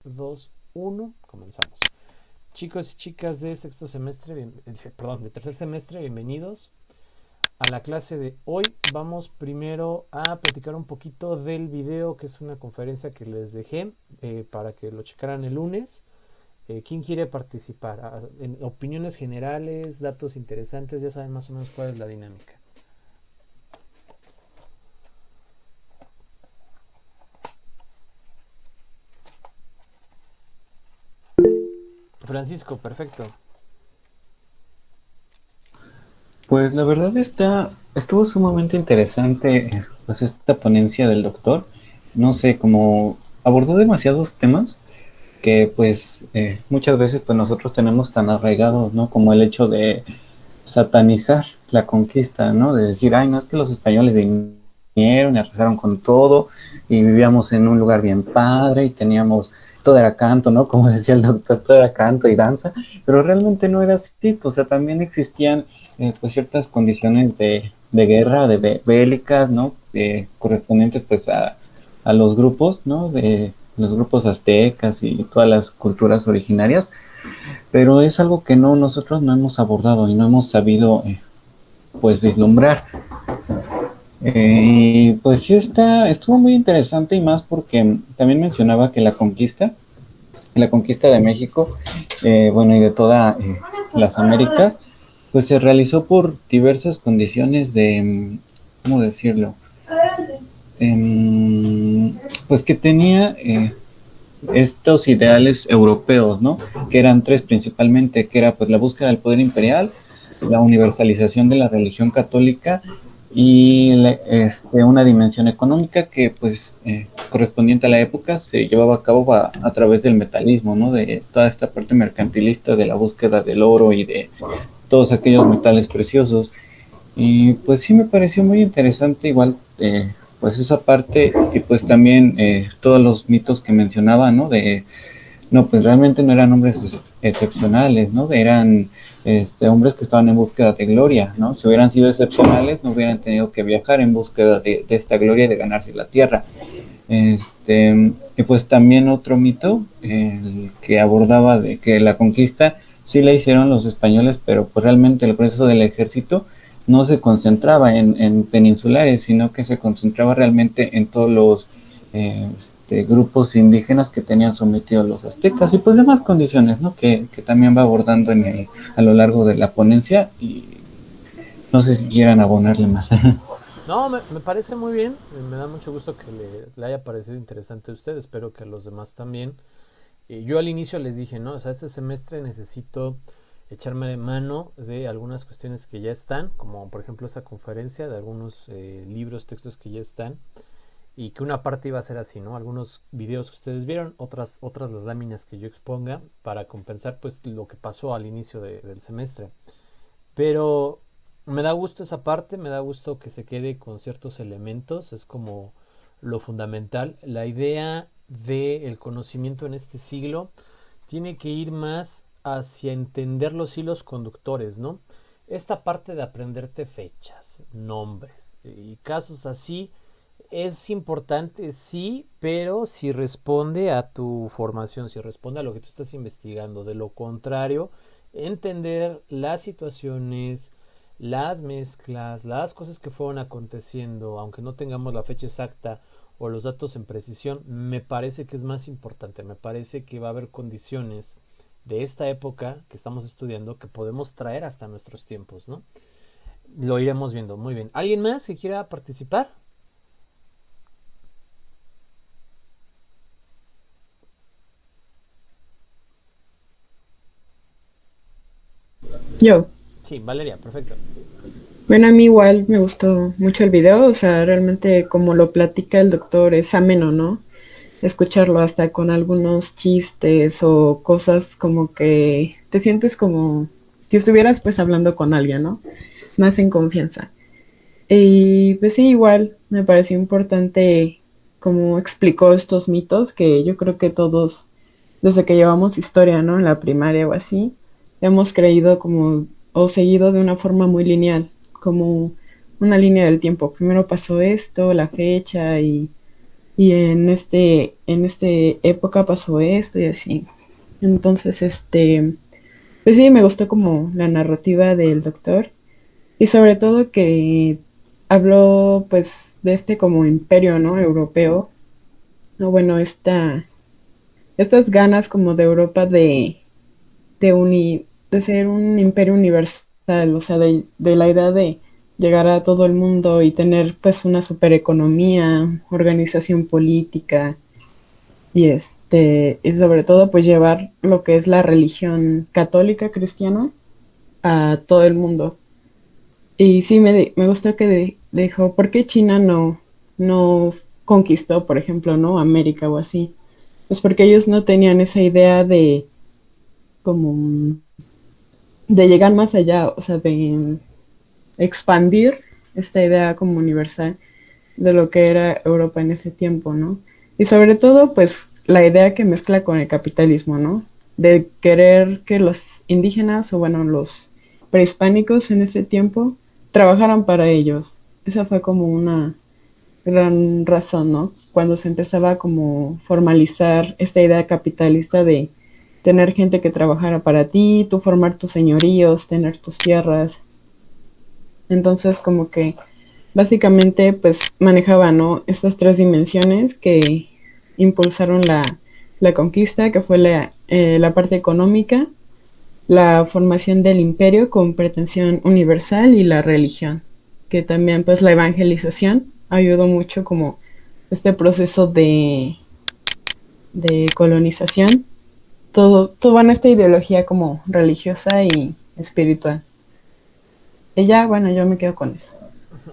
2, 1, comenzamos. Chicos y chicas de sexto semestre, de tercer semestre, bienvenidos a la clase de hoy. Vamos primero a platicar un poquito del video, que es una conferencia que les dejé para que lo checaran el lunes. ¿Quién quiere participar? En opiniones generales, datos interesantes, ya saben más o menos cuál es la dinámica. Francisco, perfecto. Pues la verdad estuvo sumamente interesante, pues esta ponencia del doctor. No sé, como abordó demasiados temas que pues muchas veces pues nosotros tenemos tan arraigados, ¿no? Como el hecho de satanizar la conquista, ¿no? De decir, ay, no, es que los españoles vinieron y arrasaron con todo y vivíamos en un lugar bien padre y teníamos, todo era canto, ¿no? Como decía el doctor, todo era canto y danza, pero realmente no era así, o sea, también existían pues ciertas condiciones de guerra, bélicas, ¿no? Correspondientes pues a los grupos, ¿no? De los grupos aztecas y todas las culturas originarias, pero es algo que nosotros no hemos abordado y no hemos sabido pues vislumbrar. Y pues sí estuvo muy interesante y más porque también mencionaba que la conquista de México, bueno, y de todas las Américas, pues se realizó por diversas condiciones de, ¿cómo decirlo? Pues que tenía estos ideales europeos, ¿no? Que eran tres principalmente, que era pues la búsqueda del poder imperial, la universalización de la religión católica y una dimensión económica que pues correspondiente a la época se llevaba a cabo a través del metalismo, ¿no? De toda esta parte mercantilista de la búsqueda del oro y de todos aquellos metales preciosos. Y pues sí me pareció muy interesante igual pues esa parte y pues también todos los mitos que mencionaba, ¿no? No, pues realmente no eran hombres excepcionales, ¿no? Eran hombres que estaban en búsqueda de gloria, ¿no? Si hubieran sido excepcionales, no hubieran tenido que viajar en búsqueda de esta gloria y de ganarse la tierra. Y pues también otro mito, el que abordaba de que la conquista sí la hicieron los españoles, pero pues realmente el proceso del ejército no se concentraba en peninsulares, sino que se concentraba realmente en todos los grupos indígenas que tenían sometidos los aztecas y pues demás condiciones, ¿no? Que también va abordando a lo largo de la ponencia y no sé si quieran abonarle más. No, me parece muy bien. Me da mucho gusto que le haya parecido interesante a usted. Espero que a los demás también. Yo al inicio les dije, ¿no? O sea, este semestre necesito echarme de mano de algunas cuestiones que ya están, como por ejemplo esa conferencia, de algunos libros, textos que ya están, y que una parte iba a ser así, ¿no? Algunos videos que ustedes vieron, otras las láminas que yo exponga, para compensar pues lo que pasó al inicio del semestre. Pero me da gusto esa parte, me da gusto que se quede con ciertos elementos, es como lo fundamental. La idea del conocimiento en este siglo tiene que ir más hacia entender los hilos conductores, ¿no? Esta parte de aprenderte fechas, nombres y casos así es importante, sí, pero si responde a tu formación, si responde a lo que tú estás investigando. De lo contrario, entender las situaciones, las mezclas, las cosas que fueron aconteciendo, aunque no tengamos la fecha exacta o los datos en precisión, me parece que es más importante. Me parece que va a haber condiciones de esta época que estamos estudiando que podemos traer hasta nuestros tiempos, ¿no? Lo iremos viendo. Muy bien. ¿Alguien más que quiera participar? Yo, Sí, Valeria, perfecto. bueno, a mí igual me gustó mucho el video, o sea, realmente como lo platica el doctor es ameno, ¿no? Escucharlo hasta con algunos chistes o cosas como que te sientes como si estuvieras pues hablando con alguien, ¿no? Más en confianza. Y pues sí, igual me pareció importante como explicó estos mitos que yo creo que todos, desde que llevamos historia, ¿no? En la primaria o así, hemos creído como o seguido de una forma muy lineal, como una línea del tiempo. Primero pasó esto, la fecha y y en este época pasó esto y así. Entonces, pues sí, me gustó como la narrativa del doctor y sobre todo que habló pues de este como imperio, ¿no? Europeo, no, bueno, estas ganas como de Europa de ser un imperio universal, o sea, de la idea de llegar a todo el mundo y tener pues una supereconomía, organización política y sobre todo pues llevar lo que es la religión católica cristiana a todo el mundo. Y sí, me gustó que dejó, ¿por qué China no conquistó, por ejemplo, ¿no? América o así? Pues porque ellos no tenían esa idea de como de llegar más allá, o sea, de expandir esta idea como universal de lo que era Europa en ese tiempo, ¿no? Y sobre todo, pues, la idea que mezcla con el capitalismo, ¿no? De querer que los indígenas, o bueno, los prehispánicos en ese tiempo, trabajaran para ellos. Esa fue como una gran razón, ¿no? Cuando se empezaba a como formalizar esta idea capitalista de tener gente que trabajara para ti, tú formar tus señoríos, tener tus tierras. Entonces, como que básicamente, pues manejaba, ¿no? Estas tres dimensiones que impulsaron la conquista, que fue la parte económica, la formación del imperio con pretensión universal y la religión, que también pues la evangelización ayudó mucho como este proceso de colonización, todo en esta ideología como religiosa y espiritual. Y ya, bueno, yo me quedo con eso.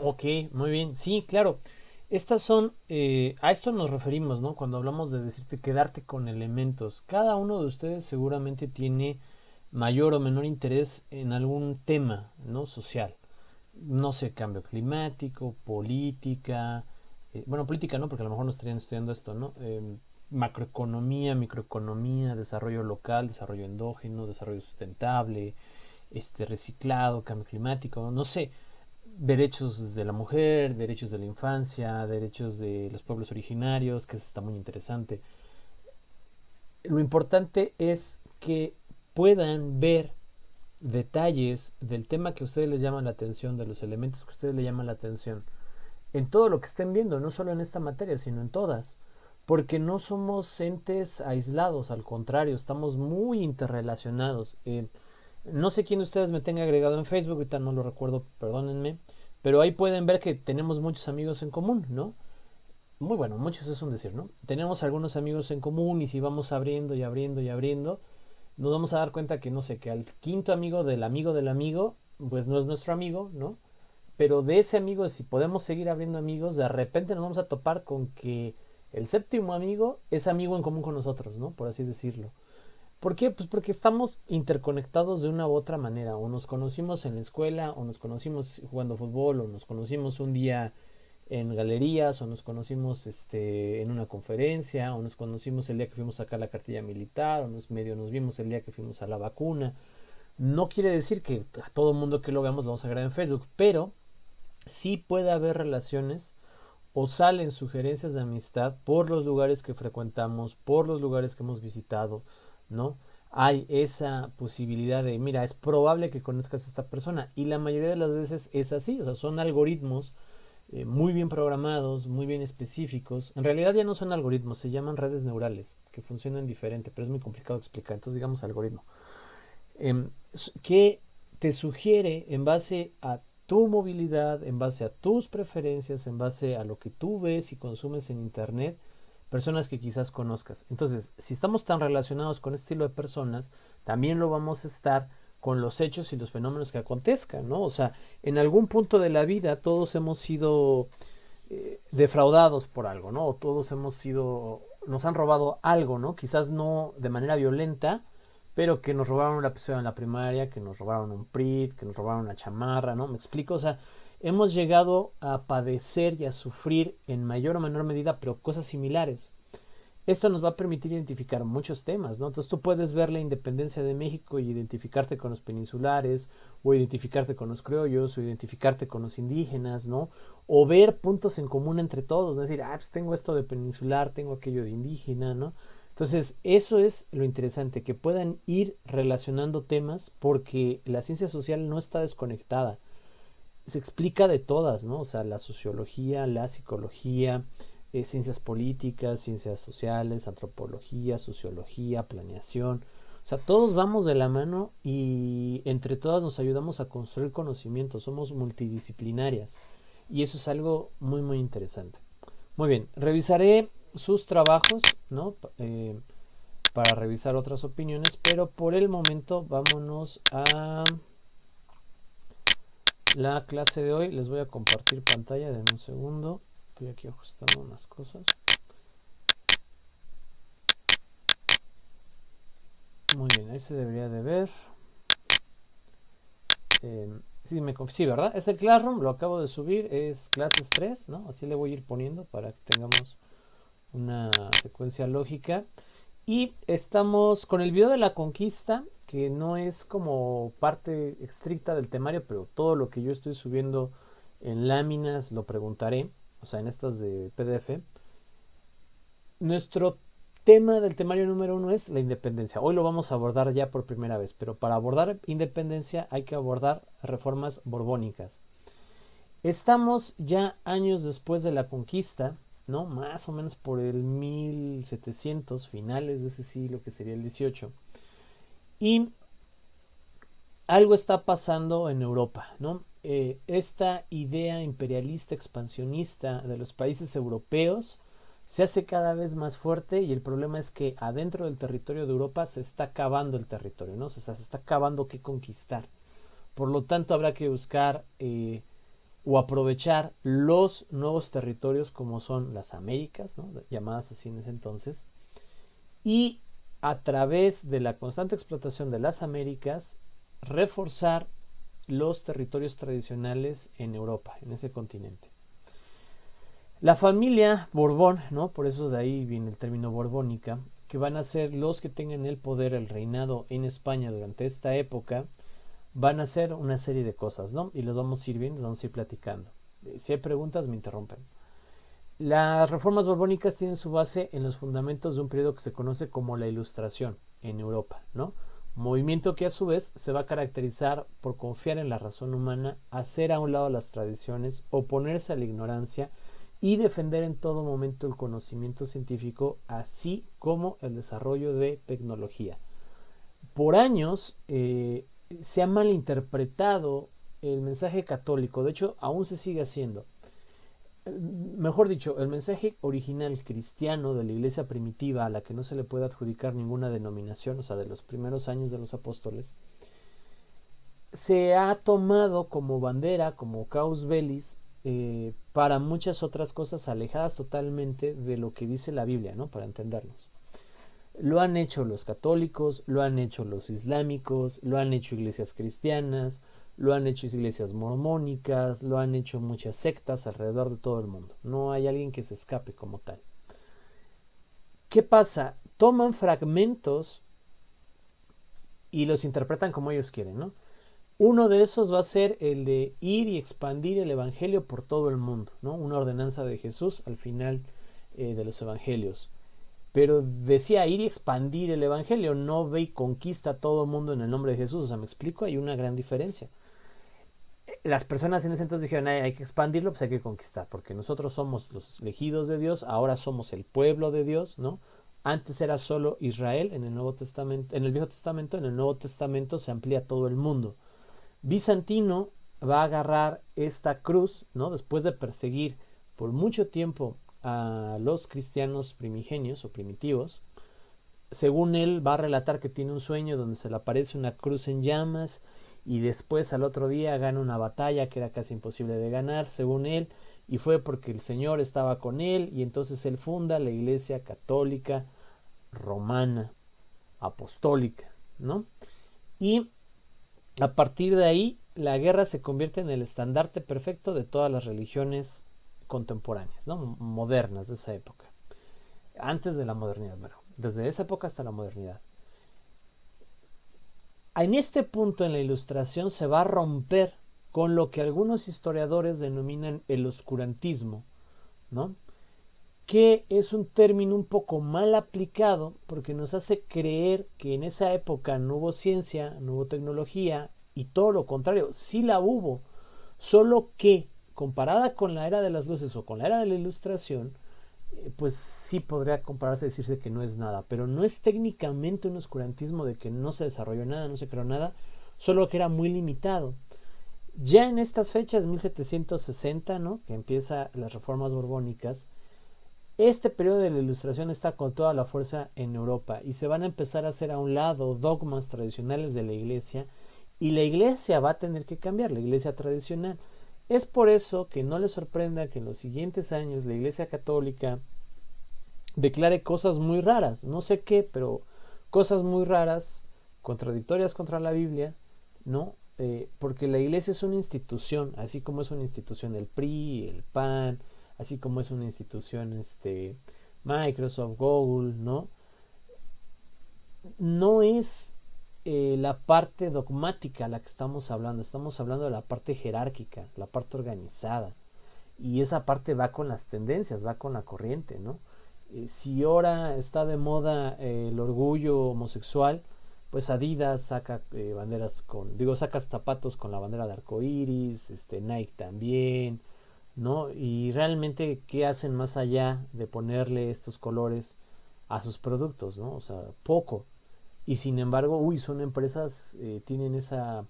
Ok, muy bien. Sí, claro. Estas son, a esto nos referimos, ¿no? Cuando hablamos de decirte quedarte con elementos. Cada uno de ustedes seguramente tiene mayor o menor interés en algún tema, ¿no? Social. No sé, cambio climático, política. Bueno, política no, porque a lo mejor no estarían estudiando esto, ¿no? Macroeconomía, microeconomía, desarrollo local, desarrollo endógeno, desarrollo sustentable, reciclado, cambio climático, no sé, derechos de la mujer, derechos de la infancia, derechos de los pueblos originarios, que eso está muy interesante. Lo importante es que puedan ver detalles del tema que a ustedes les llaman la atención, de los elementos que a ustedes les llaman la atención, en todo lo que estén viendo, no solo en esta materia, sino en todas. Porque no somos entes aislados, al contrario, estamos muy interrelacionados. No sé quién de ustedes me tenga agregado en Facebook, ahorita no lo recuerdo, perdónenme, pero ahí pueden ver que tenemos muchos amigos en común, ¿no? Muy bueno, muchos es un decir, ¿no? Tenemos algunos amigos en común y si vamos abriendo y abriendo y abriendo, nos vamos a dar cuenta que, no sé, que al quinto amigo del amigo, pues no es nuestro amigo, ¿no? Pero de ese amigo, si podemos seguir abriendo amigos, de repente nos vamos a topar con que el séptimo amigo es amigo en común con nosotros, ¿no? Por así decirlo. ¿Por qué? Pues porque estamos interconectados de una u otra manera. O nos conocimos en la escuela, o nos conocimos jugando fútbol, o nos conocimos un día en galerías, o nos conocimos en una conferencia, o nos conocimos el día que fuimos a sacar la cartilla militar, o nos vimos el día que fuimos a la vacuna. No quiere decir que a todo mundo que lo veamos lo vamos a agregar en Facebook, pero sí puede haber relaciones o salen sugerencias de amistad por los lugares que frecuentamos, por los lugares que hemos visitado, ¿no? Hay esa posibilidad de, mira, es probable que conozcas a esta persona y la mayoría de las veces es así, o sea, son algoritmos muy bien programados, muy bien específicos. En realidad ya no son algoritmos, se llaman redes neurales, que funcionan diferente, pero es muy complicado de explicar, entonces digamos algoritmo. eh, que te sugiere en base a tu movilidad, en base a tus preferencias, en base a lo que tú ves y consumes en internet, personas que quizás conozcas. Entonces, si estamos tan relacionados con este estilo de personas, también lo vamos a estar con los hechos y los fenómenos que acontezcan, ¿no? O sea, en algún punto de la vida todos hemos sido defraudados por algo, ¿no? O todos hemos sido, nos han robado algo, ¿no? Quizás no de manera violenta, pero que nos robaron una lapicera en la primaria, que nos robaron un PRIT, que nos robaron una chamarra, ¿no? ¿Me explico? O sea, hemos llegado a padecer y a sufrir en mayor o menor medida, pero cosas similares. Esto nos va a permitir identificar muchos temas, ¿no? Entonces tú puedes ver la independencia de México y identificarte con los peninsulares, o identificarte con los criollos, o identificarte con los indígenas, ¿no? O ver puntos en común entre todos, ¿no? Es decir, pues tengo esto de peninsular, tengo aquello de indígena, ¿no? Entonces, eso es lo interesante, que puedan ir relacionando temas, porque la ciencia social no está desconectada, se explica de todas, ¿no? O sea, la sociología, la psicología, ciencias políticas, ciencias sociales, antropología, sociología, planeación. O sea, todos vamos de la mano y entre todas nos ayudamos a construir conocimiento. Somos multidisciplinarias y eso es algo muy, muy interesante. Muy bien, revisaré sus trabajos, ¿no? Para revisar otras opiniones, pero por el momento vámonos a la clase de hoy. Les voy a compartir pantalla, denme un segundo. Estoy aquí ajustando unas cosas. Muy bien, ahí se debería de ver. Sí, ¿verdad? Es el Classroom, lo acabo de subir, es clases 3, ¿no? Así le voy a ir poniendo para que tengamos una secuencia lógica. Y estamos con el video de la conquista, que no es como parte estricta del temario, pero todo lo que yo estoy subiendo en láminas lo preguntaré, o sea, en estas de PDF. Nuestro tema del temario número 1 es la independencia. Hoy lo vamos a abordar ya por primera vez, pero para abordar independencia hay que abordar reformas borbónicas. Estamos ya años después de la conquista, ¿no? Más o menos por el 1700, finales de ese siglo, que sería el 18. Y algo está pasando en Europa, ¿no? Esta idea imperialista, expansionista de los países europeos se hace cada vez más fuerte, y el problema es que adentro del territorio de Europa se está acabando el territorio, ¿no? O sea, se está acabando qué conquistar. Por lo tanto, habrá que buscar o aprovechar los nuevos territorios como son las Américas, ¿no? Llamadas así en ese entonces, y a través de la constante explotación de las Américas reforzar los territorios tradicionales en Europa, en ese continente. La familia Borbón, ¿no? Por eso de ahí viene el término borbónica, que van a ser los que tengan el poder, el reinado en España durante esta época, van a hacer una serie de cosas, ¿no? Y los vamos a ir viendo, los vamos a ir platicando. Si hay preguntas, me interrumpen. Las reformas borbónicas tienen su base en los fundamentos de un periodo que se conoce como la Ilustración en Europa, ¿no? Movimiento que a su vez se va a caracterizar por confiar en la razón humana, hacer a un lado las tradiciones, oponerse a la ignorancia y defender en todo momento el conocimiento científico, así como el desarrollo de tecnología. Por años se ha malinterpretado el mensaje católico, de hecho aún se sigue haciendo. Mejor dicho, el mensaje original cristiano de la iglesia primitiva, a la que no se le puede adjudicar ninguna denominación, o sea, de los primeros años de los apóstoles, se ha tomado como bandera, como casus bellis, para muchas otras cosas alejadas totalmente de lo que dice la Biblia, ¿no? Para entendernos. Lo han hecho los católicos, lo han hecho los islámicos, lo han hecho iglesias cristianas, lo han hecho iglesias mormónicas, lo han hecho muchas sectas alrededor de todo el mundo. No hay alguien que se escape como tal. ¿Qué pasa? Toman fragmentos y los interpretan como ellos quieren, ¿no? Uno de esos va a ser el de ir y expandir el evangelio por todo el mundo, ¿no? Una ordenanza de Jesús al final de los evangelios. Pero decía ir y expandir el evangelio, no ve y conquista a todo el mundo en el nombre de Jesús. O sea, ¿me explico? Hay una gran diferencia. Las personas en ese entonces dijeron, hay que expandirlo, pues hay que conquistar, porque nosotros somos los elegidos de Dios, ahora somos el pueblo de Dios, ¿no? Antes era solo Israel en el Nuevo Testamento, en el Viejo Testamento, en el Nuevo Testamento se amplía todo el mundo. Bizantino va a agarrar esta cruz, ¿no? Después de perseguir por mucho tiempo a los cristianos primigenios o primitivos. Según él va a relatar que tiene un sueño donde se le aparece una cruz en llamas, y después al otro día gana una batalla que era casi imposible de ganar, según él, y fue porque el Señor estaba con él, y entonces él funda la Iglesia Católica Romana Apostólica, ¿no? Y a partir de ahí la guerra se convierte en el estandarte perfecto de todas las religiones contemporáneas, ¿no? Modernas de esa época. antes de la modernidad, bueno, desde esa época hasta la modernidad. En este punto en la Ilustración se va a romper con lo que algunos historiadores denominan el oscurantismo, ¿no? Que es un término un poco mal aplicado porque nos hace creer que en esa época no hubo ciencia, no hubo tecnología, y todo lo contrario, sí la hubo, solo que comparada con la era de las luces o con la era de la Ilustración, pues sí podría compararse, decirse que no es nada, pero no es técnicamente un oscurantismo de que no se desarrolló nada, no se creó nada, solo que era muy limitado. Ya en estas fechas, 1760, ¿no?, que empieza las reformas borbónicas, este periodo de la Ilustración está con toda la fuerza en Europa y se van a empezar a hacer a un lado dogmas tradicionales de la Iglesia, y la Iglesia va a tener que cambiar, la Iglesia tradicional. Es por eso que no les sorprenda que en los siguientes años la Iglesia Católica declare cosas muy raras, no sé qué, pero cosas muy raras, contradictorias contra la Biblia, ¿no? Porque la Iglesia es una institución, así como es una institución el PRI, el PAN, así como es una institución Microsoft, Google, ¿no? No es la parte dogmática a la que estamos hablando de la parte jerárquica, la parte organizada, y esa parte va con las tendencias, va con la corriente, ¿no? Si ahora está de moda el orgullo homosexual, pues Adidas saca banderas saca zapatos con la bandera de arcoíris, Nike también, ¿no? Y realmente, ¿qué hacen más allá de ponerle estos colores a sus productos, ¿no? O sea, poco. Y sin embargo, son empresas, tienen esa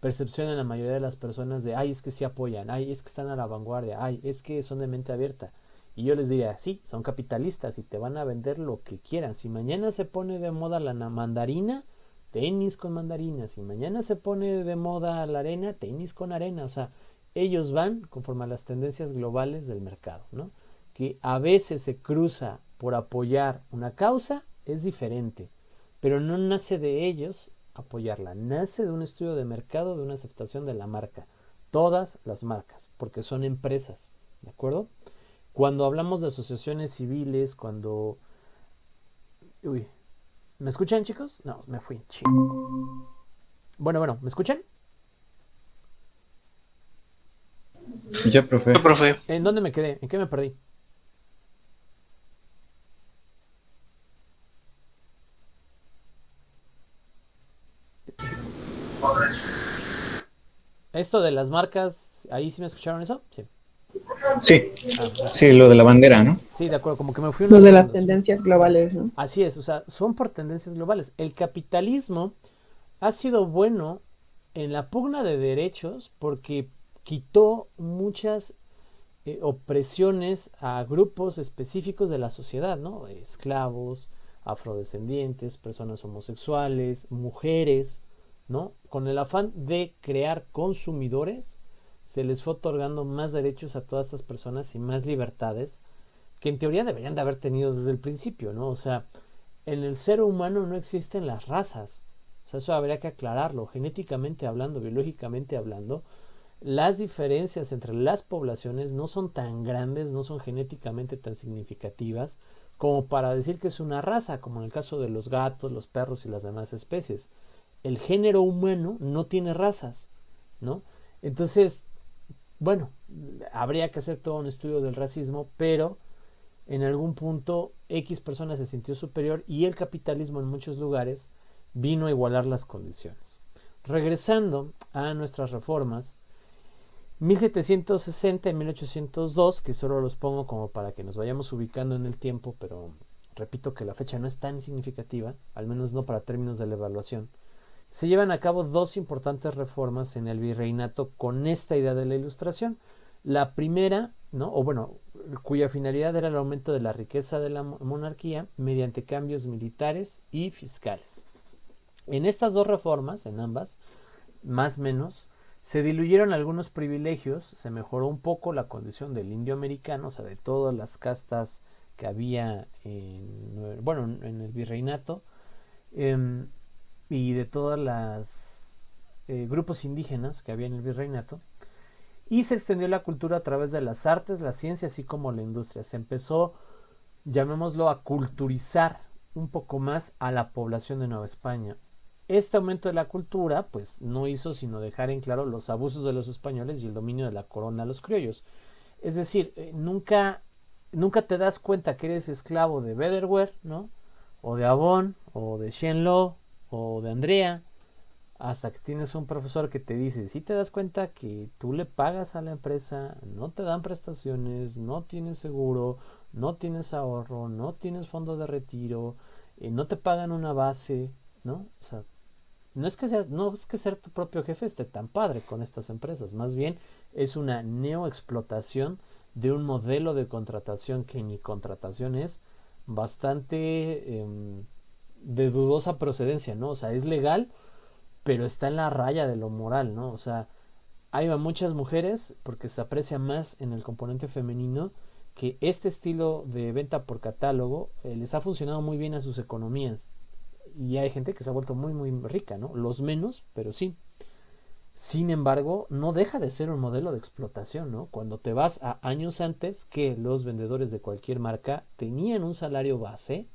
percepción en la mayoría de las personas de, ay, es que sí apoyan, ay, es que están a la vanguardia, ay, es que son de mente abierta. Y yo les diría, sí, son capitalistas y te van a vender lo que quieran. Si mañana se pone de moda la mandarina, tenis con mandarina. Si mañana se pone de moda la arena, tenis con arena. O sea, ellos van conforme a las tendencias globales del mercado, ¿no? Que a veces se cruza por apoyar una causa, es diferente, pero no nace de ellos apoyarla, nace de un estudio de mercado, de una aceptación de la marca. Todas las marcas, porque son empresas, ¿de acuerdo? Cuando hablamos de asociaciones civiles, ¿me escuchan, chicos? No, me fui. Bueno, ¿me escuchan? Ya, profe. ¿En dónde me quedé? ¿En qué me perdí? Esto de las marcas, ¿ahí sí me escucharon eso? Sí. Sí, lo de la bandera, ¿no? Sí, de acuerdo, como que me fui Lo de las tendencias globales, ¿no? Así es, o sea, son por tendencias globales. El capitalismo ha sido bueno en la pugna de derechos porque quitó muchas opresiones a grupos específicos de la sociedad, ¿no? Esclavos, afrodescendientes, personas homosexuales, mujeres, ¿no? Con el afán de crear consumidores, se les fue otorgando más derechos a todas estas personas y más libertades que en teoría deberían de haber tenido desde el principio, ¿no? O sea, en el ser humano no existen las razas. O sea, eso habría que aclararlo. Genéticamente hablando, biológicamente hablando, las diferencias entre las poblaciones no son tan grandes, no son genéticamente tan significativas como para decir que es una raza, como en el caso de los gatos, los perros y las demás especies. El género humano no tiene razas, ¿no? Entonces, bueno, habría que hacer todo un estudio del racismo, pero en algún punto X persona se sintió superior y el capitalismo en muchos lugares vino a igualar las condiciones. Regresando a nuestras reformas, 1760 y 1802, que solo los pongo como para que nos vayamos ubicando en el tiempo, pero repito que la fecha no es tan significativa, al menos no para términos de la evaluación, se llevan a cabo dos importantes reformas en el virreinato con esta idea de la Ilustración. La primera, ¿no? Cuya finalidad era el aumento de la riqueza de la monarquía mediante cambios militares y fiscales. En estas dos reformas, en ambas, más o menos, se diluyeron algunos privilegios, se mejoró un poco la condición del indio americano, o sea, de todas las castas que había en el virreinato, y de todas las grupos indígenas que había en el virreinato, y se extendió la cultura a través de las artes, la ciencia, así como la industria. Se empezó llamémoslo, a culturizar un poco más a la población de Nueva España. Este aumento de la cultura pues no hizo sino dejar en claro los abusos de los españoles y el dominio de la corona a los criollos. Es decir, nunca te das cuenta que eres esclavo de Betterware, ¿no? O de Avon, o de Shenlo, o de Andrea, hasta que tienes un profesor que te dice, si te das cuenta que tú le pagas a la empresa, no te dan prestaciones, no tienes seguro, no tienes ahorro, no tienes fondo de retiro, no te pagan una base, ¿no? O sea, no es que ser tu propio jefe esté tan padre con estas empresas, más bien es una neoexplotación de un modelo de contratación que ni contratación es, bastante de dudosa procedencia, ¿no? O sea, es legal, pero está en la raya de lo moral, ¿no? O sea, hay muchas mujeres, porque se aprecia más en el componente femenino, que este estilo de venta por catálogo les ha funcionado muy bien a sus economías. Y hay gente que se ha vuelto muy, muy rica, ¿no? Los menos, pero sí. Sin embargo, no deja de ser un modelo de explotación, ¿no? Cuando te vas a años antes, que los vendedores de cualquier marca tenían un salario base,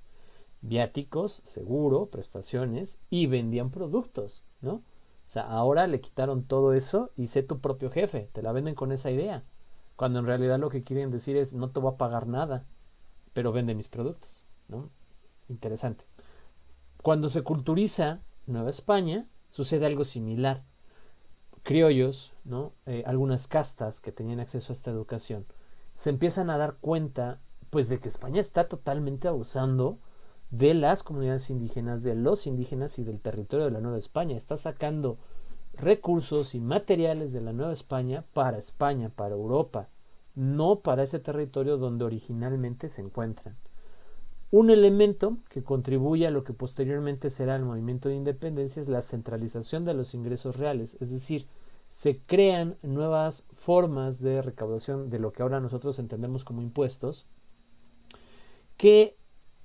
viáticos, seguro, prestaciones, y vendían productos, ¿no? O sea, ahora le quitaron todo eso y sé tu propio jefe, te la venden con esa idea, cuando en realidad lo que quieren decir es no te voy a pagar nada, pero vende mis productos, ¿no? Interesante. Cuando se culturiza Nueva España, sucede algo similar. Criollos, ¿no? Algunas castas que tenían acceso a esta educación, se empiezan a dar cuenta, pues, de que España está totalmente abusando de las comunidades indígenas, de los indígenas y del territorio de la Nueva España. Está sacando recursos y materiales de la Nueva España, para Europa, no para ese territorio donde originalmente se encuentran. Un elemento que contribuye a lo que posteriormente será el movimiento de independencia es la centralización de los ingresos reales, es decir, se crean nuevas formas de recaudación de lo que ahora nosotros entendemos como impuestos, que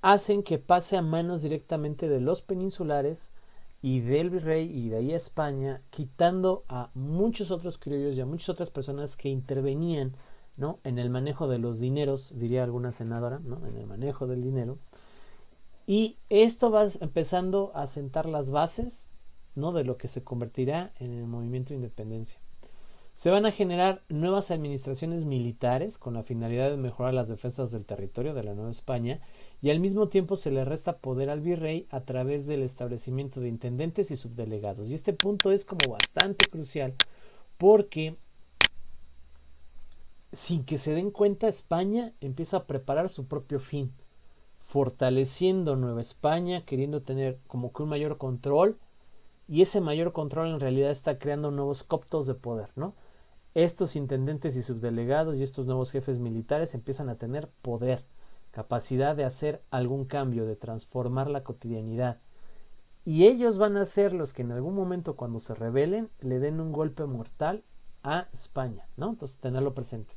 hacen que pase a manos directamente de los peninsulares y del virrey y de ahí a España, quitando a muchos otros criollos y a muchas otras personas que intervenían, ¿no?, en el manejo de los dineros, diría alguna senadora, ¿no?, en el manejo del dinero. Y esto va empezando a sentar las bases, ¿no?, de lo que se convertirá en el movimiento de independencia. Se van a generar nuevas administraciones militares con la finalidad de mejorar las defensas del territorio de la Nueva España, y al mismo tiempo se le resta poder al virrey a través del establecimiento de intendentes y subdelegados. Y este punto es como bastante crucial, porque sin que se den cuenta, España empieza a preparar su propio fin, fortaleciendo Nueva España, queriendo tener como que un mayor control, y ese mayor control en realidad está creando nuevos coptos de poder, ¿no? Estos intendentes y subdelegados y estos nuevos jefes militares empiezan a tener poder, capacidad de hacer algún cambio, de transformar la cotidianidad. Y ellos van a ser los que en algún momento, cuando se rebelen, le den un golpe mortal a España, ¿no? Entonces, tenerlo presente.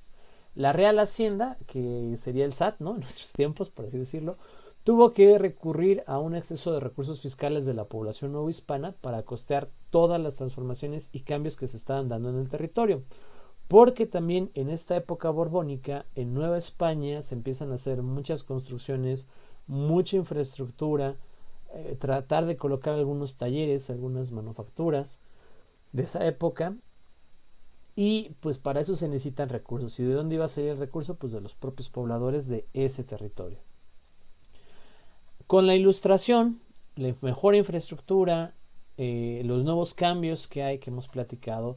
La Real Hacienda, que sería el SAT, ¿no?, en nuestros tiempos, por así decirlo, tuvo que recurrir a un exceso de recursos fiscales de la población novohispana para costear todas las transformaciones y cambios que se estaban dando en el territorio. Porque también en esta época borbónica, en Nueva España, se empiezan a hacer muchas construcciones, mucha infraestructura, tratar de colocar algunos talleres, algunas manufacturas de esa época, y pues para eso se necesitan recursos. ¿Y de dónde iba a salir el recurso? Pues de los propios pobladores de ese territorio. Con la Ilustración, la mejor infraestructura, los nuevos cambios que hay, que hemos platicado,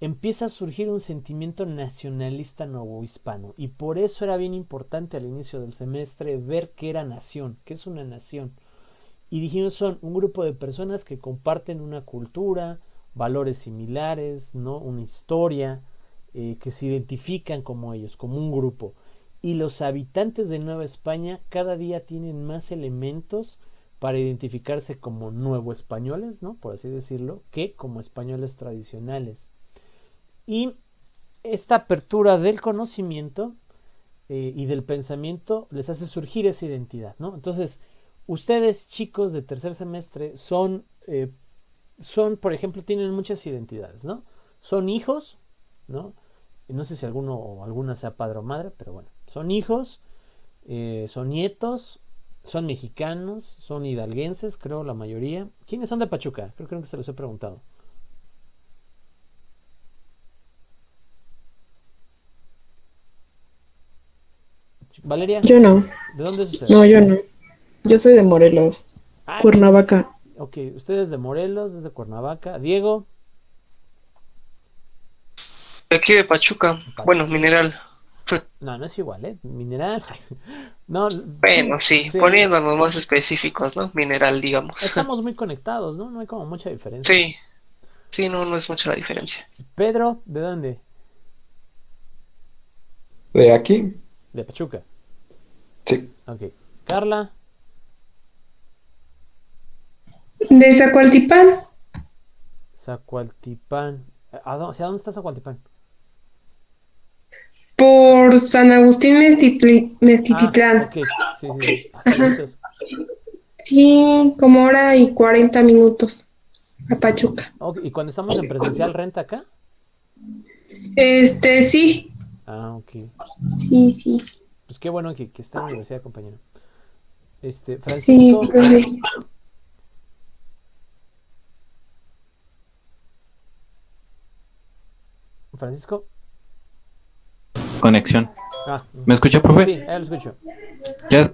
empieza a surgir un sentimiento nacionalista novohispano, y por eso era bien importante al inicio del semestre ver qué era nación, qué es una nación. Y dijimos, son un grupo de personas que comparten una cultura, valores similares, ¿no?, una historia, que se identifican como ellos, como un grupo. Y los habitantes de Nueva España cada día tienen más elementos para identificarse como nuevo españoles, ¿no?, por así decirlo, que como españoles tradicionales. Y esta apertura del conocimiento y del pensamiento les hace surgir esa identidad, ¿no? Entonces, ustedes, chicos de tercer semestre, son, por ejemplo, tienen muchas identidades, ¿no? Son hijos, ¿no? No sé si alguno o alguna sea padre o madre, pero bueno, son hijos, Son nietos, son mexicanos, son hidalguenses, creo la mayoría. ¿Quiénes son de Pachuca? Creo que se los he preguntado. Valeria, Yo no. ¿de dónde es usted? No, yo no. Yo soy de Morelos, Ah, Cuernavaca. ok, ustedes de Morelos, desde Cuernavaca. Diego, Aquí de Pachuca, bueno, Mineral. no es igual, ¿eh? Mineral. No, sí, Bueno, sí, sí, poniéndonos más específicos, ¿no? Mineral, digamos. estamos muy conectados, ¿no? No hay como mucha diferencia. Sí, sí, no es mucha la diferencia. Pedro, ¿de dónde? ¿De aquí? De Pachuca. Sí. Ok. Carla, De Zacualtipán, Zacualtipán. ¿Hacia dónde está Zacualtipán? por San Agustín Ah, Mezquititlán. ok. Sí. Hasta lejitos. Sí, como hora y 40 minutos a Pachuca. Ok, ¿y cuando estamos en presencial renta acá? Sí, Ah, ok. sí, Pues qué bueno que está en la universidad, compañero. sí, Francisco, profe. Francisco. Conexión. Ah, ¿Me escucha, profe? sí, lo escucho. Ya,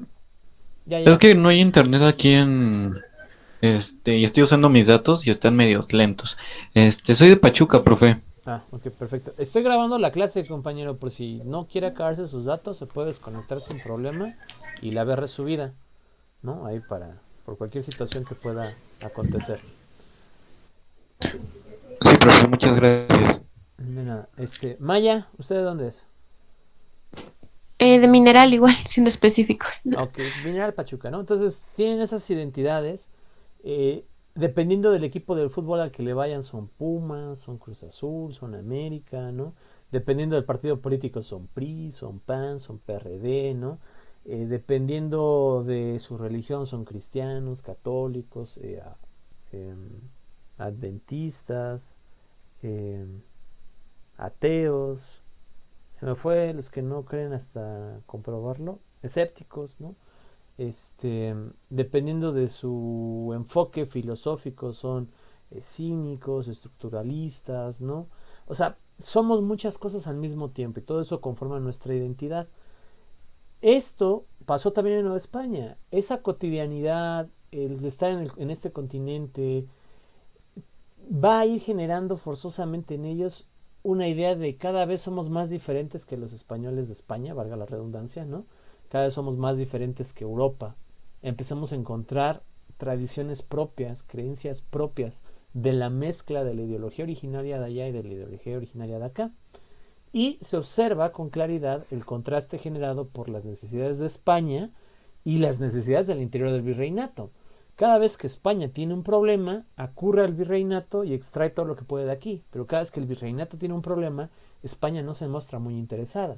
Ya. es que no hay internet aquí y estoy usando mis datos y están medios lentos. Soy de Pachuca, profe. Ah, ok, perfecto. Estoy grabando la clase, compañero, por si no quiere acabarse sus datos, se puede desconectar sin problema y la ve resubida, ¿no? Ahí por cualquier situación que pueda acontecer. Sí, profe, muchas gracias. De nada. Maya, ¿usted de dónde es? De mineral igual, siendo específicos. Ok, Mineral Pachuca, ¿no? Entonces, tienen esas identidades. Dependiendo del equipo del fútbol al que le vayan, son Pumas, son Cruz Azul, son América, ¿no? Dependiendo del partido político, son PRI, son PAN, son PRD, ¿no? Dependiendo de su religión, son cristianos, católicos, em, adventistas, em, ateos. Se me fue los que no creen hasta comprobarlo, escépticos, ¿no? Dependiendo de su enfoque filosófico, son cínicos, estructuralistas, ¿no? O sea, somos muchas cosas al mismo tiempo y todo eso conforma nuestra identidad. Esto pasó también en Nueva España. Esa cotidianidad, el estar en este continente, va a ir generando forzosamente en ellos una idea de cada vez somos más diferentes que los españoles de España, valga la redundancia, ¿no? Cada vez somos más diferentes que Europa. Empezamos a encontrar tradiciones propias, creencias propias de la mezcla de la ideología originaria de allá y de la ideología originaria de acá. Y se observa con claridad el contraste generado por las necesidades de España y las necesidades del interior del virreinato. Cada vez que España tiene un problema, acurre al virreinato y extrae todo lo que puede de aquí. Pero cada vez que el virreinato tiene un problema, España no se muestra muy interesada.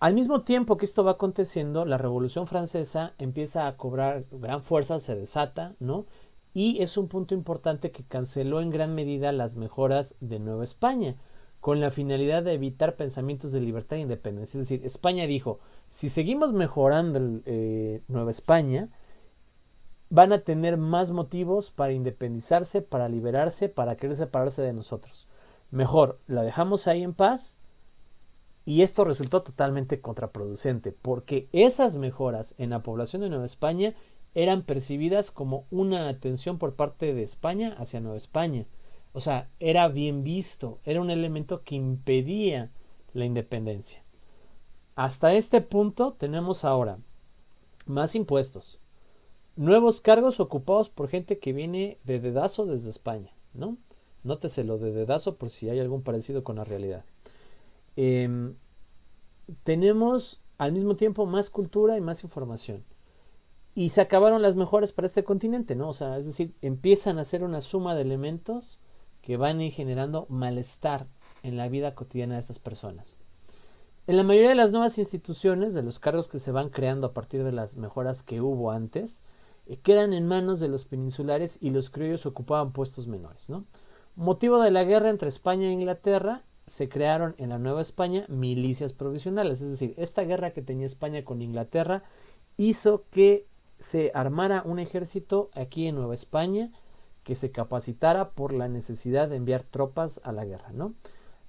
Al mismo tiempo que esto va aconteciendo, la Revolución Francesa empieza a cobrar gran fuerza, se desata, ¿no? Y es un punto importante que canceló en gran medida las mejoras de Nueva España, con la finalidad de evitar pensamientos de libertad e independencia. Es decir, España dijo, si seguimos mejorando Nueva España, van a tener más motivos para independizarse, para liberarse, para querer separarse de nosotros. Mejor, la dejamos ahí en paz. Y esto resultó totalmente contraproducente, porque esas mejoras en la población de Nueva España eran percibidas como una atención por parte de España hacia Nueva España. O sea, era bien visto, era un elemento que impedía la independencia. Hasta este punto tenemos ahora más impuestos, nuevos cargos ocupados por gente que viene de dedazo desde España, ¿no? Nótese lo de dedazo por si hay algún parecido con la realidad. Tenemos al mismo tiempo más cultura y más información. Y se acabaron las mejoras para este continente, ¿no? O sea, es decir, empiezan a ser una suma de elementos que van a ir generando malestar en la vida cotidiana de estas personas. En la mayoría de las nuevas instituciones, de los cargos que se van creando a partir de las mejoras que hubo antes, quedan en manos de los peninsulares y los criollos ocupaban puestos menores, ¿no? Motivo de la guerra entre España e Inglaterra, se crearon en la Nueva España milicias provisionales. Es decir, esta guerra que tenía España con Inglaterra hizo que se armara un ejército aquí en Nueva España que se capacitara por la necesidad de enviar tropas a la guerra, ¿no?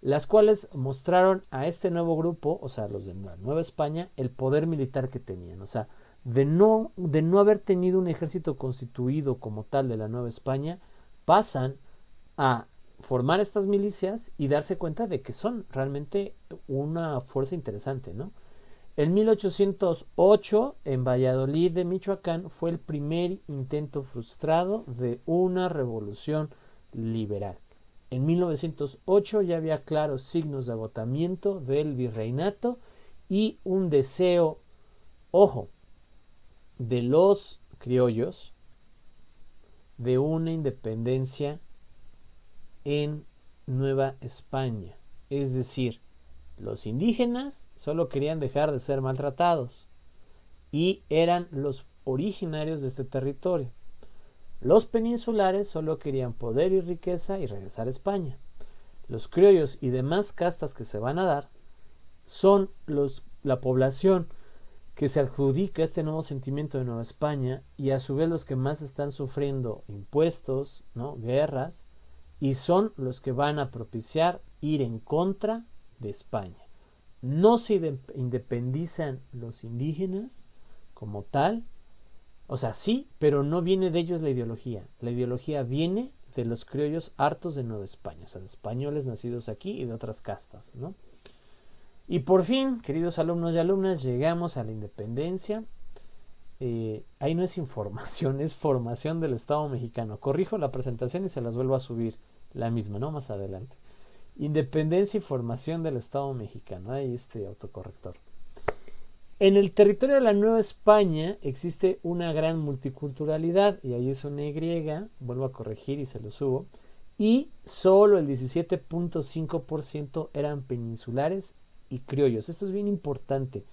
Las cuales mostraron a este nuevo grupo, o sea, los de la Nueva España, el poder militar que tenían. O sea, de no haber tenido un ejército constituido como tal de la Nueva España, pasan a formar estas milicias y darse cuenta de que son realmente una fuerza interesante, ¿no? En 1808, en Valladolid de Michoacán, fue el primer intento frustrado de una revolución liberal. En 1908 ya había claros signos de agotamiento del virreinato y un deseo, ojo, de los criollos de una independencia en Nueva España. Es decir, los indígenas solo querían dejar de ser maltratados y eran los originarios de este territorio. Los peninsulares solo querían poder y riqueza y regresar a España. Los criollos y demás castas que se van a dar son la población que se adjudica este nuevo sentimiento de Nueva España y a su vez los que más están sufriendo impuestos, ¿no? Guerras, y son los que van a propiciar ir en contra de España. No se independizan los indígenas como tal, o sea, sí, pero no viene de ellos la ideología. La ideología viene de los criollos hartos de Nueva España, o sea, de españoles nacidos aquí y de otras castas, ¿no? Y por fin, queridos alumnos y alumnas, llegamos a la independencia. Ahí no es información, es formación del Estado mexicano. Corrijo la presentación y se las vuelvo a subir la misma, ¿no? Más adelante. Independencia y formación del Estado mexicano. Ahí este autocorrector. En el territorio de la Nueva España existe una gran multiculturalidad, y ahí es una Y, vuelvo a corregir y se lo subo, y solo el 17.5% eran peninsulares y criollos. Esto es bien importante.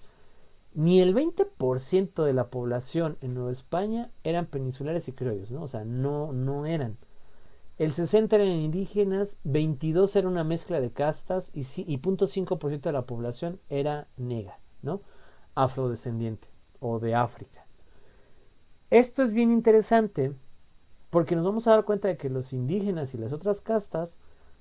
Ni el 20% de la población en Nueva España eran peninsulares y criollos, ¿no? O sea, no eran. El 60 eran indígenas, 22 era una mezcla de castas y 0.5% de la población era negra, ¿no? Afrodescendiente o de África. Esto es bien interesante porque nos vamos a dar cuenta de que los indígenas y las otras castas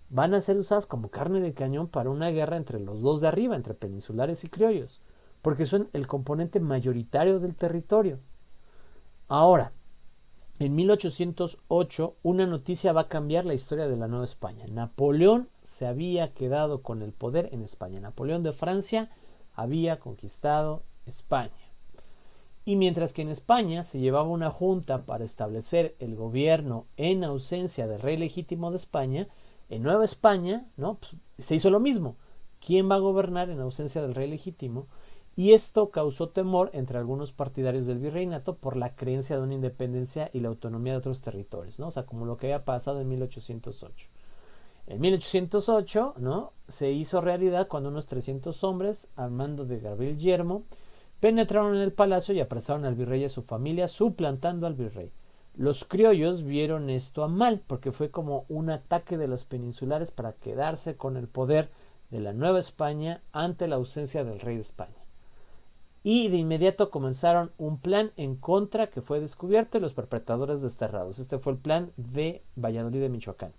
van a ser usadas como carne de cañón para una guerra entre los dos de arriba, entre peninsulares y criollos, porque son el componente mayoritario del territorio. Ahora, en 1808, una noticia va a cambiar la historia de la Nueva España. Napoleón se había quedado con el poder en España. Napoleón de Francia había conquistado España. Y mientras que en España se llevaba una junta para establecer el gobierno en ausencia del rey legítimo de España, en Nueva España, ¿no? Pues, se hizo lo mismo. ¿Quién va a gobernar en ausencia del rey legítimo? Y esto causó temor entre algunos partidarios del virreinato por la creencia de una independencia y la autonomía de otros territorios, ¿no? O sea, como lo que había pasado en 1808. En 1808, ¿no? Se hizo realidad cuando unos 300 hombres, al mando de Gabriel Yermo, penetraron en el palacio y apresaron al virrey y a su familia, suplantando al virrey. Los criollos vieron esto a mal, porque fue como un ataque de los peninsulares para quedarse con el poder de la Nueva España ante la ausencia del rey de España. Y de inmediato comenzaron un plan en contra que fue descubierto y los perpetradores desterrados. Este fue el plan de Valladolid de Michoacán.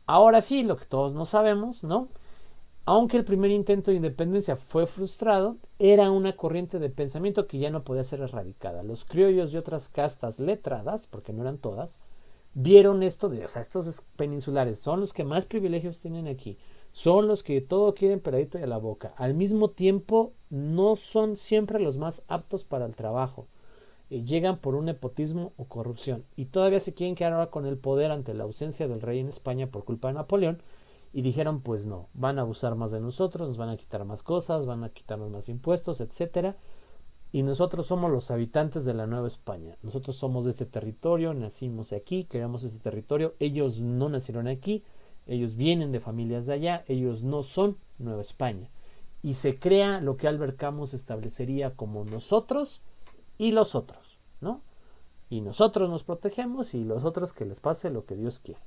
Ahora sí, lo que todos no sabemos, ¿no? Aunque el primer intento de independencia fue frustrado, era una corriente de pensamiento que ya no podía ser erradicada. Los criollos y otras castas letradas, porque no eran todas, vieron esto de, o sea, estos peninsulares son los que más privilegios tienen aquí, son los que todo quieren peladito y a la boca. Al mismo tiempo, no son siempre los más aptos para el trabajo. Llegan por un nepotismo o corrupción. Y todavía se quieren quedar ahora con el poder ante la ausencia del rey en España por culpa de Napoleón. Y dijeron, pues no, van a abusar más de nosotros, nos van a quitar más cosas, van a quitarnos más impuestos, etcétera. Y nosotros somos los habitantes de la Nueva España. Nosotros somos de este territorio, nacimos aquí, queremos este territorio. Ellos no nacieron aquí, ellos vienen de familias de allá, ellos no son Nueva España. Y se crea lo que Albert Camus establecería como nosotros y los otros, ¿no? Y nosotros nos protegemos y los otros que les pase lo que Dios quiere.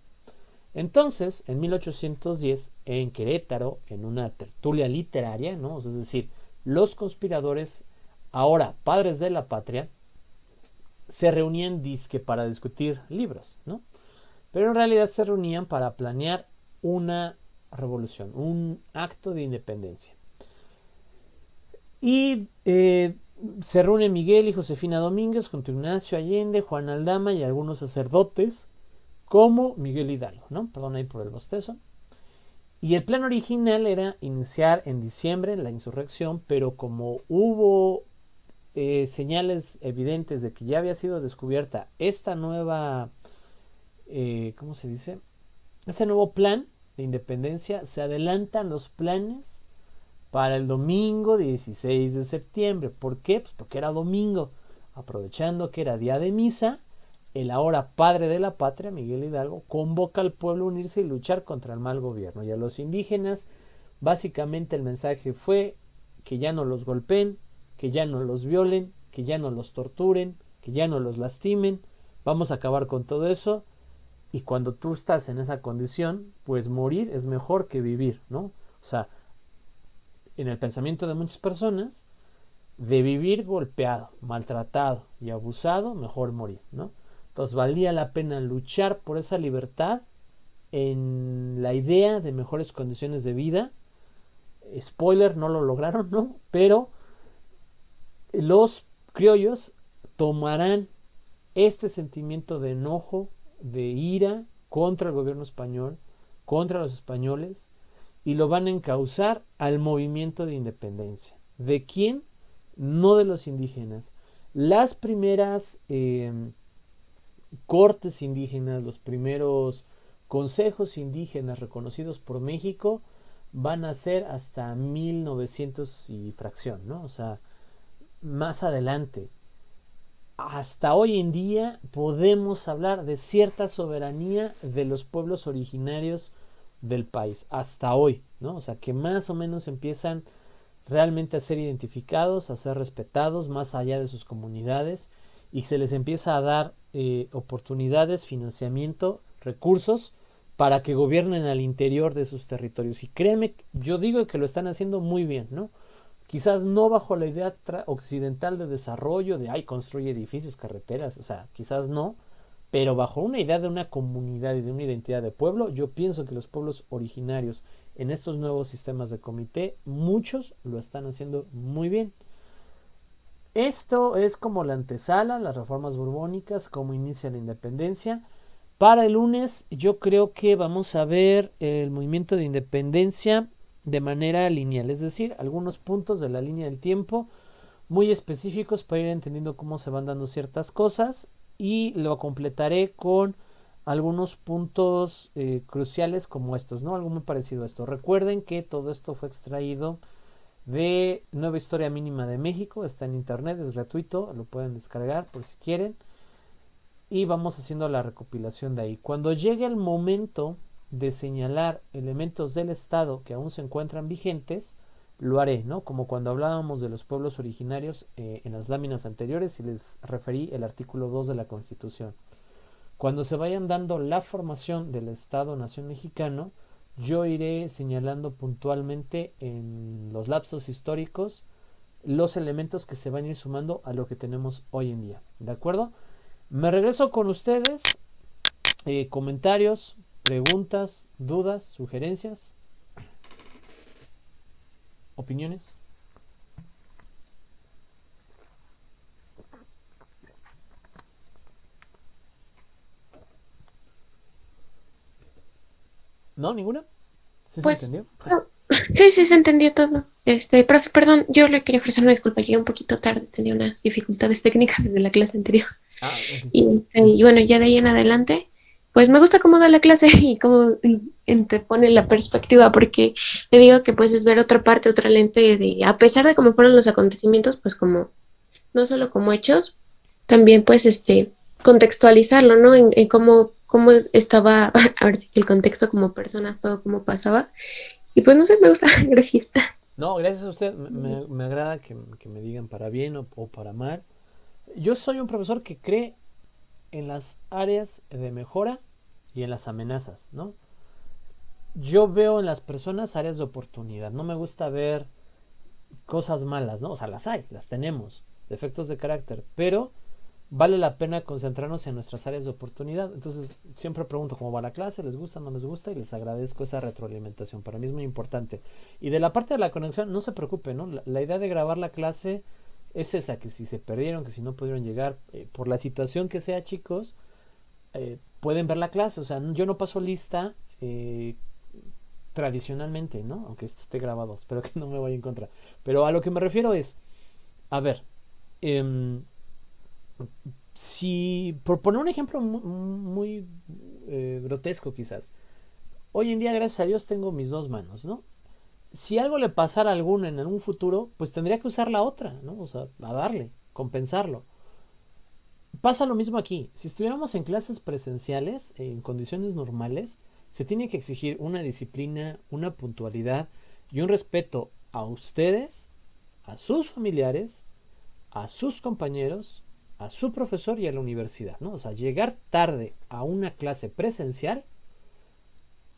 Entonces, en 1810, en Querétaro, en una tertulia literaria, ¿no? Es decir, los conspiradores, ahora padres de la patria, se reunían disque para discutir libros, ¿no? Pero en realidad se reunían para planear una revolución, un acto de independencia. Y se reúnen Miguel y Josefina Domínguez junto a Ignacio Allende, Juan Aldama y algunos sacerdotes, como Miguel Hidalgo, ¿no? Perdón ahí por el bostezo. Y el plan original era iniciar en diciembre la insurrección, pero como hubo señales evidentes de que ya había sido descubierta esta nueva, ¿cómo se dice? Este nuevo plan de independencia, se adelantan los planes para el domingo 16 de septiembre. ¿Por qué? Pues porque era domingo, aprovechando que era día de misa. El ahora padre de la patria, Miguel Hidalgo, convoca al pueblo a unirse y luchar contra el mal gobierno. Y a los indígenas, básicamente el mensaje fue que ya no los golpeen, que ya no los violen, que ya no los torturen, que ya no los lastimen. Vamos a acabar con todo eso. Y cuando tú estás en esa condición, pues morir es mejor que vivir, ¿no? O sea, en el pensamiento de muchas personas, de vivir golpeado, maltratado y abusado, mejor morir, ¿no? Entonces valía la pena luchar por esa libertad en la idea de mejores condiciones de vida. Spoiler, no lo lograron, ¿no? Pero los criollos tomarán este sentimiento de enojo, de ira contra el gobierno español, contra los españoles, y lo van a encauzar al movimiento de independencia. ¿De quién? No de los indígenas. Las primeras cortes indígenas, los primeros consejos indígenas reconocidos por México van a ser hasta 1900 y fracción, ¿no? O sea, más adelante. Hasta hoy en día podemos hablar de cierta soberanía de los pueblos originarios del país, hasta hoy, ¿no? O sea, que más o menos empiezan realmente a ser identificados, a ser respetados más allá de sus comunidades, y se les empieza a dar oportunidades, financiamiento, recursos para que gobiernen al interior de sus territorios. Y créeme, yo digo que lo están haciendo muy bien, ¿no? Quizás no bajo la idea occidental de desarrollo, de ay, construye edificios, carreteras, o sea, quizás no, pero bajo una idea de una comunidad y de una identidad de pueblo, yo pienso que los pueblos originarios en estos nuevos sistemas de comité, muchos lo están haciendo muy bien. Esto es como la antesala, las reformas borbónicas, cómo inicia la independencia. Para el lunes yo creo que vamos a ver el movimiento de independencia de manera lineal, es decir, algunos puntos de la línea del tiempo muy específicos para ir entendiendo cómo se van dando ciertas cosas, y lo completaré con algunos puntos cruciales como estos, ¿no? Algo muy parecido a esto. Recuerden que todo esto fue extraído de Nueva Historia Mínima de México, está en internet, es gratuito, lo pueden descargar por si quieren, y vamos haciendo la recopilación de ahí. Cuando llegue el momento de señalar elementos del Estado que aún se encuentran vigentes, lo haré, ¿no? Como cuando hablábamos de los pueblos originarios en las láminas anteriores, y les referí el artículo 2 de la Constitución. Cuando se vayan dando la formación del Estado-Nación mexicano, yo iré señalando puntualmente en los lapsos históricos los elementos que se van a ir sumando a lo que tenemos hoy en día. ¿De acuerdo? Me regreso con ustedes. Comentarios, preguntas, dudas, sugerencias, opiniones. ¿No? ¿Ninguna? ¿Sí Pues, se entendió? no. Sí, se entendió todo. Profe, perdón, yo le quería ofrecer una disculpa, llegué un poquito tarde, tenía unas dificultades técnicas desde la clase anterior. Ok. Y bueno, ya de ahí en adelante, pues me gusta cómo da la clase y cómo te pone la perspectiva, porque te digo que pues es ver otra parte, otra lente de, a pesar de cómo fueron los acontecimientos, pues como, no solo como hechos, también pues contextualizarlo, ¿no? En cómo estaba, ahora sí que el contexto como personas, todo cómo pasaba. Y pues no sé, me gusta, gracias. No, gracias a usted. Me agrada que me digan para bien o para mal. Yo soy un profesor que cree en las áreas de mejora y en las amenazas, ¿no? Yo veo en las personas áreas de oportunidad. No me gusta ver cosas malas, ¿no? O sea, las hay, las tenemos, defectos de carácter, pero vale la pena concentrarnos en nuestras áreas de oportunidad. Entonces, siempre pregunto cómo va la clase, les gusta, no les gusta, y les agradezco esa retroalimentación. Para mí es muy importante. Y de la parte de la conexión, no se preocupe, ¿no? La idea de grabar la clase es esa, que si se perdieron, que si no pudieron llegar, por la situación que sea, chicos, pueden ver la clase. O sea, yo no paso lista tradicionalmente, ¿no? Aunque esto esté grabado, espero que no me vaya en contra. Pero a lo que me refiero es, a ver, si, por poner un ejemplo muy grotesco quizás, hoy en día, gracias a Dios, tengo mis dos manos, ¿no? Si algo le pasara a alguno en algún futuro, pues tendría que usar la otra, ¿no? O sea, a darle, compensarlo. Pasa lo mismo aquí. Si estuviéramos en clases presenciales, en condiciones normales, se tiene que exigir una disciplina, una puntualidad y un respeto a ustedes, a sus familiares, a sus compañeros, a su profesor y a la universidad, ¿no? O sea, llegar tarde a una clase presencial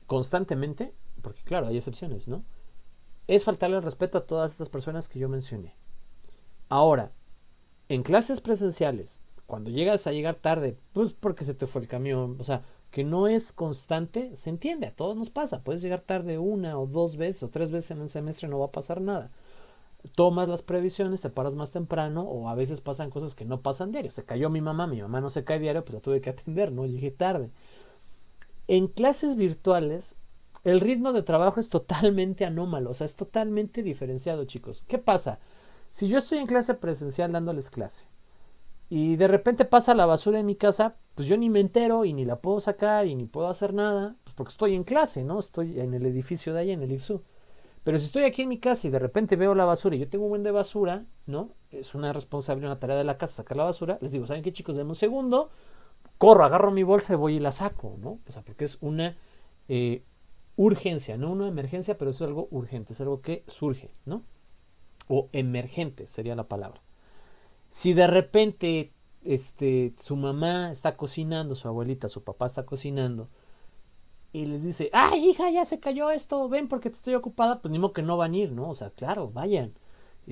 constantemente, porque claro, hay excepciones, ¿no? Es faltarle el respeto a todas estas personas que yo mencioné. Ahora, en clases presenciales, cuando llegas a llegar tarde, pues porque se te fue el camión, o sea, que no es constante, se entiende, a todos nos pasa. Puedes llegar tarde una o dos veces o tres veces en el semestre, no va a pasar nada. Tomas las previsiones, te paras más temprano, o a veces pasan cosas que no pasan diario. Se cayó mi mamá no se cae diario, pues la tuve que atender, no llegué tarde. En clases virtuales, el ritmo de trabajo es totalmente anómalo, o sea, es totalmente diferenciado, chicos. ¿Qué pasa? Si yo estoy en clase presencial dándoles clase y de repente pasa la basura en mi casa, pues yo ni me entero y ni la puedo sacar y ni puedo hacer nada, pues porque estoy en clase, ¿no? Estoy en el edificio de allá, en el IXU. Pero si estoy aquí en mi casa y de repente veo la basura y yo tengo un buen de basura, ¿no? Es una responsabilidad, una tarea de la casa sacar la basura. Les digo, ¿saben qué, chicos? Denme un segundo, corro, agarro mi bolsa y voy y la saco, ¿no? O sea, porque es una urgencia, no una emergencia, pero es algo urgente, es algo que surge, ¿no? O emergente sería la palabra. Si de repente su mamá está cocinando, su abuelita, su papá está cocinando, y les dice, ay hija, ya se cayó esto, ven porque te estoy ocupada, pues ni modo que no van a ir, ¿no? O sea, claro, vayan.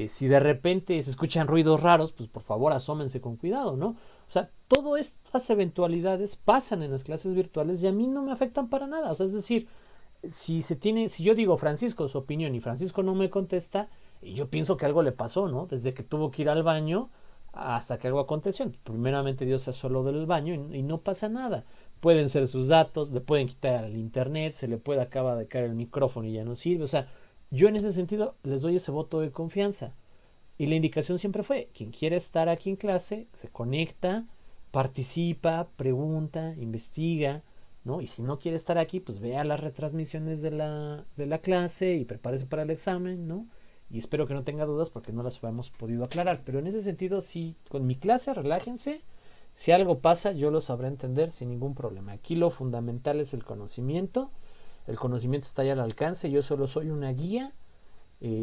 Si de repente se escuchan ruidos raros, pues por favor asómense con cuidado, ¿no? O sea, todas estas eventualidades pasan en las clases virtuales y a mí no me afectan para nada. O sea, es decir, si yo digo Francisco su opinión y Francisco no me contesta, y yo pienso que algo le pasó, ¿no? Desde que tuvo que ir al baño hasta que algo aconteció. Primeramente Dios se solo del baño y no pasa nada. Pueden ser sus datos, le pueden quitar el internet, se le puede acabar de caer el micrófono y ya no sirve. O sea, yo en ese sentido les doy ese voto de confianza. Y la indicación siempre fue, quien quiere estar aquí en clase, se conecta, participa, pregunta, investiga, ¿no? Y si no quiere estar aquí, pues vea las retransmisiones de la clase y prepárese para el examen, ¿no? Y espero que no tenga dudas porque no las habíamos podido aclarar. Pero en ese sentido, sí, con mi clase, relájense. Si algo pasa, yo lo sabré entender sin ningún problema. Aquí lo fundamental es el conocimiento. El conocimiento está ahí al alcance. Yo solo soy una guía.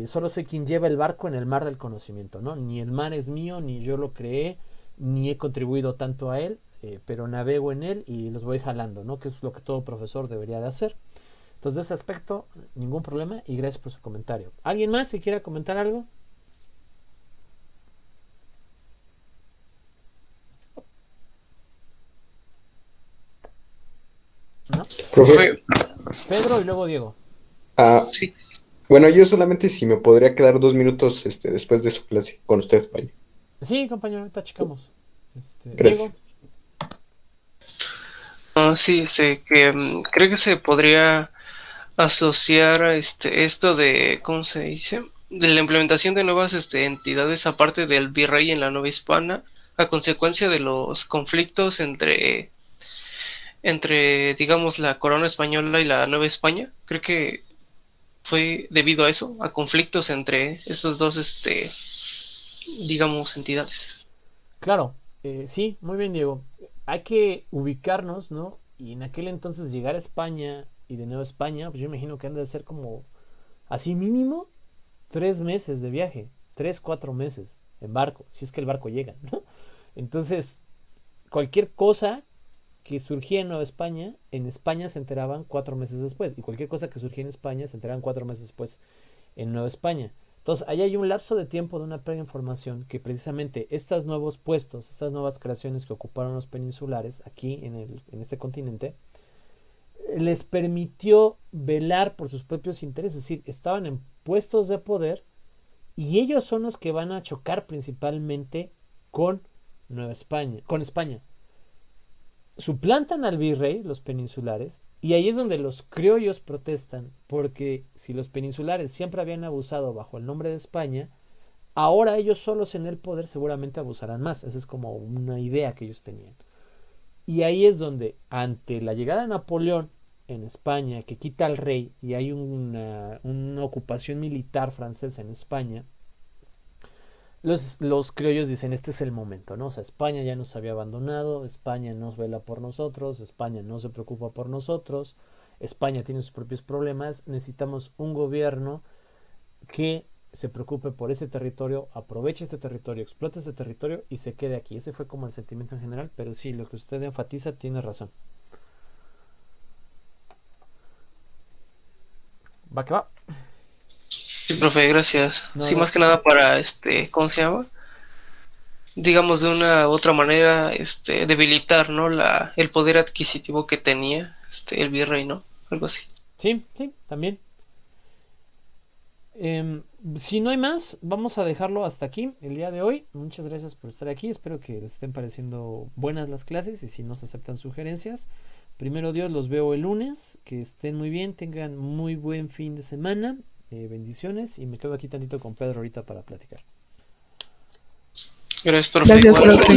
Solo soy quien lleva el barco en el mar del conocimiento, ¿no? Ni el mar es mío, ni yo lo creé, ni he contribuido tanto a él, pero navego en él y los voy jalando, ¿no? Que es lo que todo profesor debería de hacer. Entonces, de ese aspecto, ningún problema y gracias por su comentario. ¿Alguien más que quiera comentar algo? ¿No? Profe, Pedro y luego Diego. Sí. bueno, yo solamente si me podría quedar 2 minutos después de su clase con ustedes, vaya. Sí, compañero, ahorita checamos. Gracias. Diego. Sí, creo que se podría asociar esto de, ¿cómo se dice? De la implementación de nuevas entidades aparte del virrey en la Nueva Hispana a consecuencia de los conflictos entre digamos la corona española y la Nueva España. Creo que fue debido a eso, a conflictos entre estos dos digamos entidades. Claro, sí, muy bien, Diego. Hay que ubicarnos, ¿no? Y en aquel entonces llegar a España y de Nueva España, pues yo imagino que han de ser como, así mínimo, 3 meses de viaje, 3, 4 meses en barco, si es que el barco llega, ¿no? Entonces, cualquier cosa que surgía en Nueva España, en España se enteraban 4 meses después. Y cualquier cosa que surgía en España se enteraban 4 meses después en Nueva España. Entonces, ahí hay un lapso de tiempo de una previa información que precisamente estos nuevos puestos, estas nuevas creaciones que ocuparon los peninsulares aquí en este continente, les permitió velar por sus propios intereses. Es decir, estaban en puestos de poder y ellos son los que van a chocar principalmente con Nueva España, con España. Suplantan al virrey, los peninsulares, y ahí es donde los criollos protestan, porque si los peninsulares siempre habían abusado bajo el nombre de España, ahora ellos solos en el poder seguramente abusarán más. Esa es como una idea que ellos tenían. Y ahí es donde, ante la llegada de Napoleón en España, que quita al rey, y hay una ocupación militar francesa en España, los criollos dicen, este es el momento, ¿no? O sea, España ya nos había abandonado, España nos vela por nosotros, España no se preocupa por nosotros, España tiene sus propios problemas, necesitamos un gobierno que se preocupe por ese territorio, aproveche este territorio, explote este territorio y se quede aquí. Ese fue como el sentimiento en general, pero sí, lo que usted enfatiza tiene razón. Va que va. Sí, profe, gracias. No, Sí, no. más que nada para, ¿cómo se llama? Digamos de una u otra manera, debilitar, ¿no? El poder adquisitivo que tenía, el virrey, ¿no? Algo así. Sí, sí, también. Si no hay más, vamos a dejarlo hasta aquí el día de hoy. Muchas gracias por estar aquí. Espero que les estén pareciendo buenas las clases y si no se aceptan sugerencias. Primero Dios, los veo el lunes. Que estén muy bien, tengan muy buen fin de semana. Bendiciones y me quedo aquí tantito con Pedro ahorita para platicar. Gracias, profe. Gracias, Igual. profe.